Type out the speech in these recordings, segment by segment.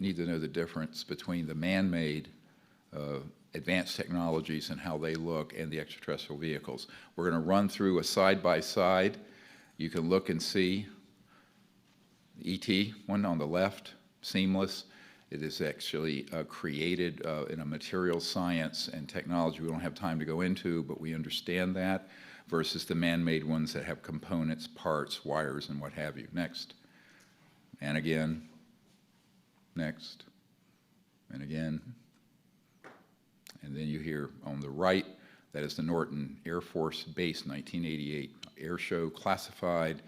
need to know the difference between the man-made advanced technologies and how they look and the extraterrestrial vehicles. We're going to run through a side-by-side. You can look and see ET, one on the left, seamless. It is actually created in a material science and technology we don't have time to go into, but we understand that, versus the man-made ones that have components, parts, wires, and what have you. Next. And again. Next. And again. And then you hear on the right, that is the Norton Air Force Base 1988 air show, classified.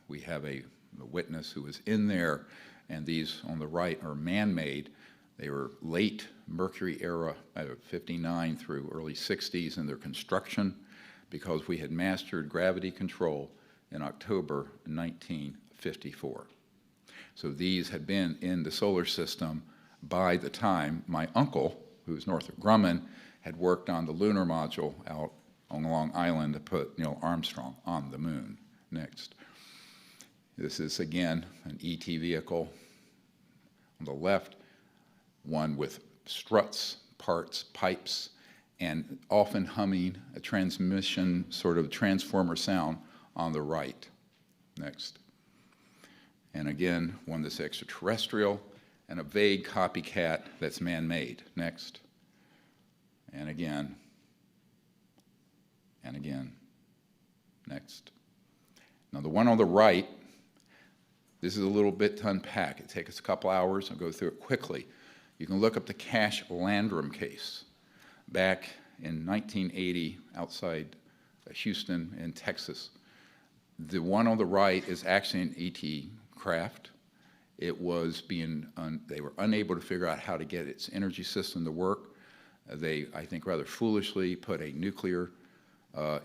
We have a witness who was in there, and these on the right are man-made. They were late Mercury era, 59 through early 60s in their construction, because we had mastered gravity control in October 1954. So these had been in the solar system by the time my uncle, who's Northrop Grumman, had worked on the lunar module out on Long Island to put Neil Armstrong on the moon. Next. This is, again, an ET vehicle. On the left, one with struts, parts, pipes, and often humming a transmission, sort of transformer sound on the right. Next. And again, one that's extraterrestrial, and a vague copycat that's man-made. Next. And again. And again. Next. Now the one on the right, this is a little bit to unpack. It takes us a couple hours. I'll go through it quickly. You can look up the Cash Landrum case back in 1980 outside Houston in Texas. The one on the right is actually an ET craft. It was they were unable to figure out how to get its energy system to work. They, I think rather foolishly, put a nuclear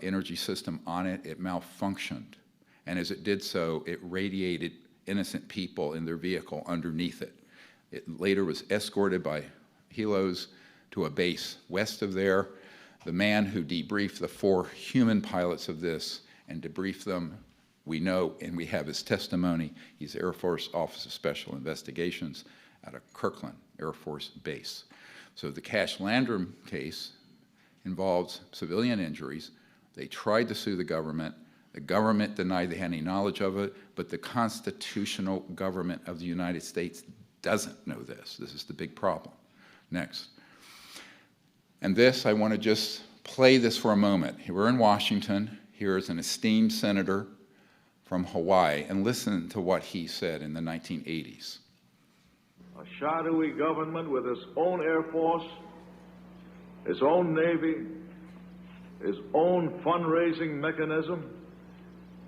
energy system on it. It malfunctioned. And as it did so, it radiated innocent people in their vehicle underneath it. It later was escorted by helos to a base west of there. The man who debriefed the 4 human pilots of this and debriefed them, we know, and we have his testimony. He's Air Force Office of Special Investigations out of Kirkland Air Force Base. So the Cash Landrum case involves civilian injuries. They tried to sue the government. The government denied they had any knowledge of it, but the constitutional government of the United States doesn't know this. This is the big problem. Next. And this, I want to just play this for a moment. We're in Washington. Here is an esteemed senator from Hawaii, and listen to what he said in the 1980s. A shadowy government with its own Air Force, its own Navy, its own fundraising mechanism,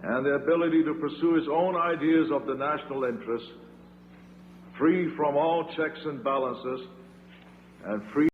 and the ability to pursue its own ideas of the national interest, free from all checks and balances, and free